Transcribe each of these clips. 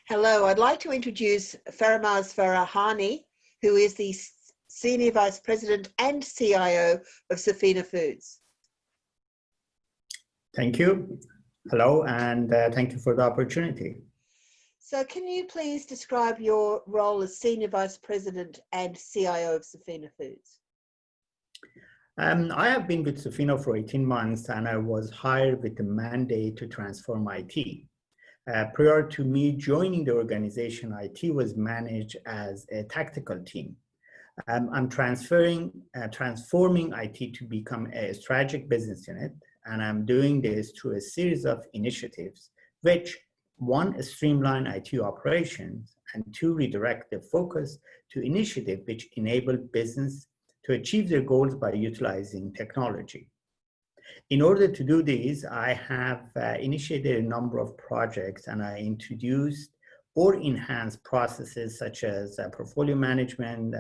Hello, I'd like to introduce Faramarz Farahani, who is the Senior Vice President and CIO of Sofina Foods. Thank you. Hello, and thank you for the opportunity. So can you please describe your role as Senior Vice President and CIO of Sofina Foods? I have been with Sofina for 18 months, and I was hired with the mandate to transform IT. Prior to me joining the organization, IT was managed as a tactical team. I'm transforming IT to become a strategic business unit, and I'm doing this through a series of initiatives, which one, streamline IT operations, and two, redirect the focus to initiatives which enable business to achieve their goals by utilizing technology. In order to do this, I have initiated a number of projects, and I introduced or enhanced processes such as portfolio management,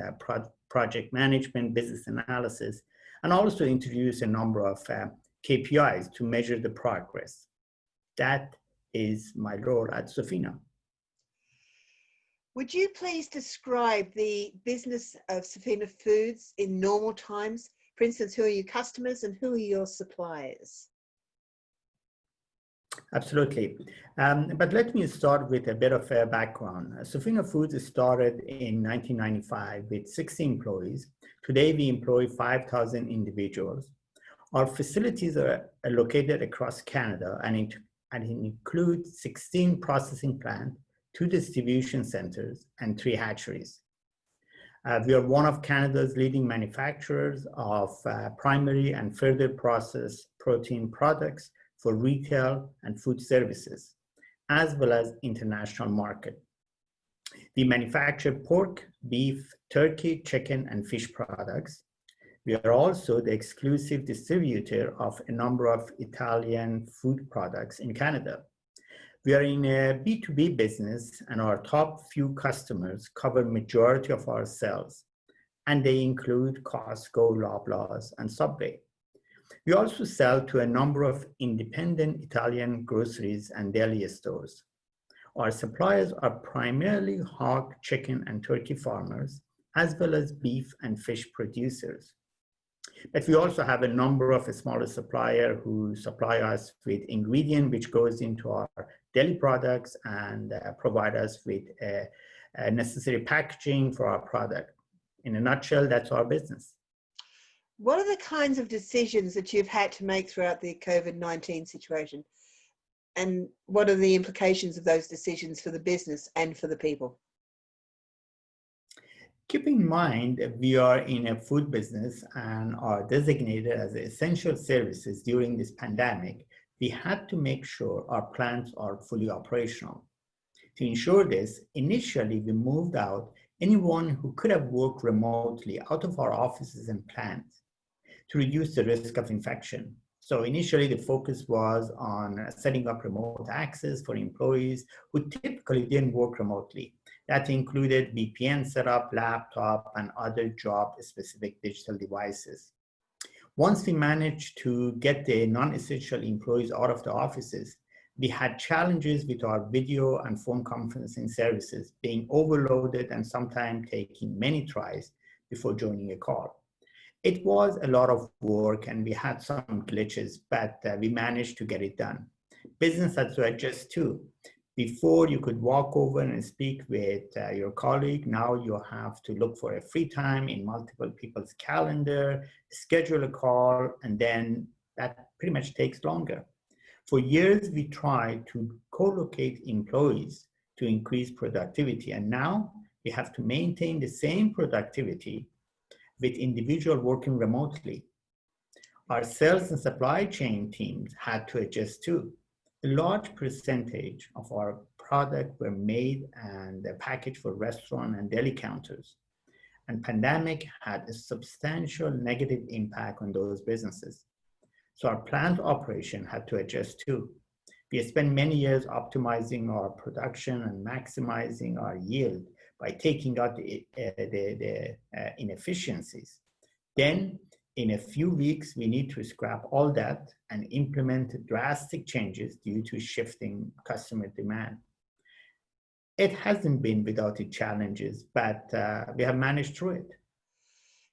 project management, business analysis, and also introduced a number of KPIs to measure the progress. That is my role at Sofina. Would you please describe the business of Sofina Foods in normal times? For instance, who are your customers and who are your suppliers? Absolutely. But let me start with a bit of a background. Sofina Foods started in 1995 with 60 employees. Today, we employ 5,000 individuals. Our facilities are located across Canada and include 16 processing plants, 2 distribution centers, and 3 hatcheries. We are one of Canada's leading manufacturers of primary and further processed protein products for retail and food services, as well as international market. We manufacture pork, beef, turkey, chicken, and fish products. We are also the exclusive distributor of a number of Italian food products in Canada. We are in a B2B business, and our top few customers cover majority of our sales, and they include Costco, Loblaws, and Subway. We also sell to a number of independent Italian groceries and deli stores. Our suppliers are primarily hog, chicken, and turkey farmers, as well as beef and fish producers. But we also have a number of smaller suppliers who supply us with ingredient which goes into our deli products and provide us with necessary packaging for our product. In a nutshell, that's our business. What are the kinds of decisions that you've had to make throughout the COVID-19 situation? And what are the implications of those decisions for the business and for the people? Keep in mind, we are in a food business and are designated as essential services during this pandemic. We had to make sure our plants are fully operational. To ensure this, initially we moved out anyone who could have worked remotely out of our offices and plants to reduce the risk of infection. So initially the focus was on setting up remote access for employees who typically didn't work remotely. That included VPN setup, laptop, and other job-specific digital devices. Once we managed to get the non-essential employees out of the offices, we had challenges with our video and phone conferencing services being overloaded and sometimes taking many tries before joining a call. It was a lot of work and we had some glitches, but we managed to get it done. Business had to adjust too. Before you could walk over and speak with your colleague, now you have to look for a free time in multiple people's calendar, schedule a call, and then that pretty much takes longer. For years, we tried to co-locate employees to increase productivity, and now we have to maintain the same productivity with individuals working remotely. Our sales and supply chain teams had to adjust too. A large percentage of our product were made and packaged for restaurant and deli counters. And pandemic had a substantial negative impact on those businesses. So our plant operation had to adjust too. We spent many years optimizing our production and maximizing our yield by taking out the inefficiencies. Then in a few weeks, we need to scrap all that and implement drastic changes due to shifting customer demand. It hasn't been without its challenges, but we have managed through it.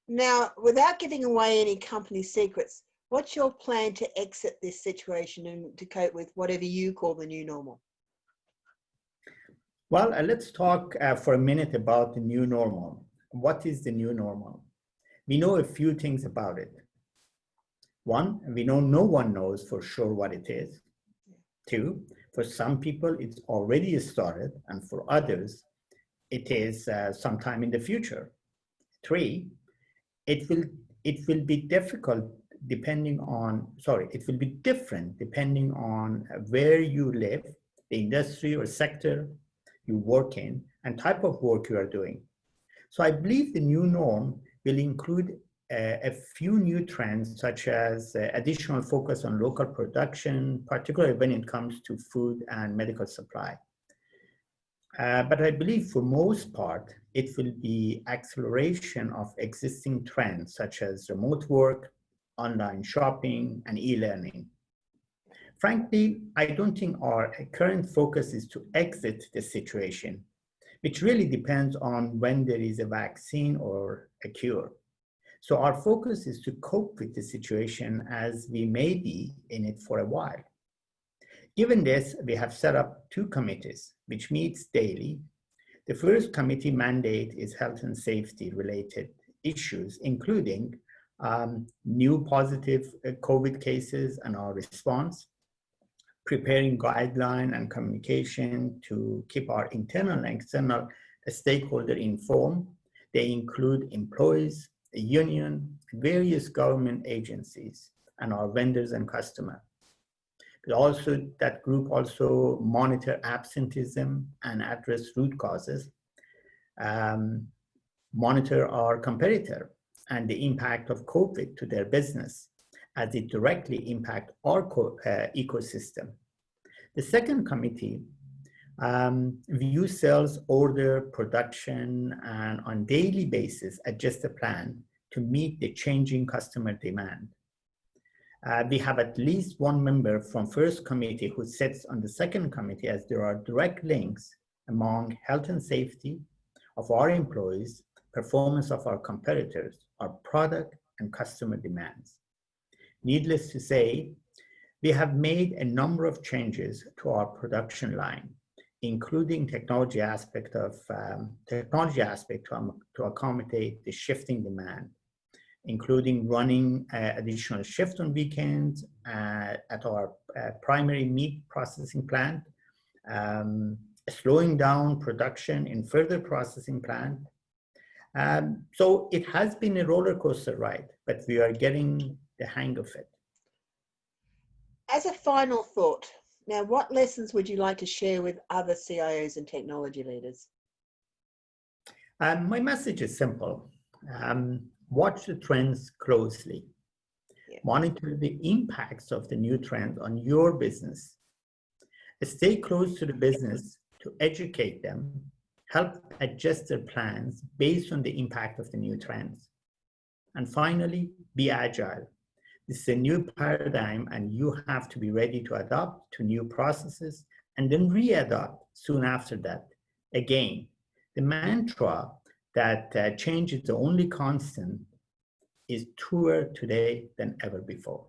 Now, without giving away any company secrets, what's your plan to exit this situation and to cope with whatever you call the new normal? Well, let's talk for a minute about the new normal. What is the new normal? We know a few things about it. One, we know no one knows for sure what it is. Two, for some people, it's already started, and for others, it is sometime in the future. Three, it will be difficult depending on, it will be different depending on where you live, the industry or sector you work in, and type of work you are doing. So I believe the new norm will include a few new trends, such as additional focus on local production, particularly when it comes to food and medical supply. But I believe for most part, it will be acceleration of existing trends, such as remote work, online shopping, and e-learning. Frankly, I don't think our current focus is to exit the situation, which really depends on when there is a vaccine or a cure. So our focus is to cope with the situation as we may be in it for a while. Given this, we have set up two committees, which meets daily. The first committee mandate is health and safety related issues, including new positive COVID cases and our response, preparing guideline and communication to keep our internal and external stakeholder informed. They include employees, a union, various government agencies, and our vendors and customers. Also, that group also monitor absenteeism and address root causes, monitor our competitor and the impact of COVID to their business as it directly impacts our ecosystem. The second committee views sales, order, production, and on daily basis adjust the plan to meet the changing customer demand. We have at least one member from first committee who sits on the second committee, as there are direct links among health and safety of our employees, performance of our competitors, our product and customer demands. Needless to say, we have made a number of changes to our production line, including technology aspect to accommodate the shifting demand, including running additional shift on weekends at our primary meat processing plant, slowing down production in further processing plant. So it has been a roller coaster ride, but we are getting the hang of it. As a final thought, now what lessons would you like to share with other CIOs and technology leaders? My message is simple. Watch the trends closely. Yeah. Monitor the impacts of the new trend on your business. Stay close to the business to educate them, help adjust their plans based on the impact of the new trends. And finally, be agile. This is a new paradigm and you have to be ready to adapt to new processes and then readapt soon after that. Again, the mantra that change is the only constant is truer today than ever before.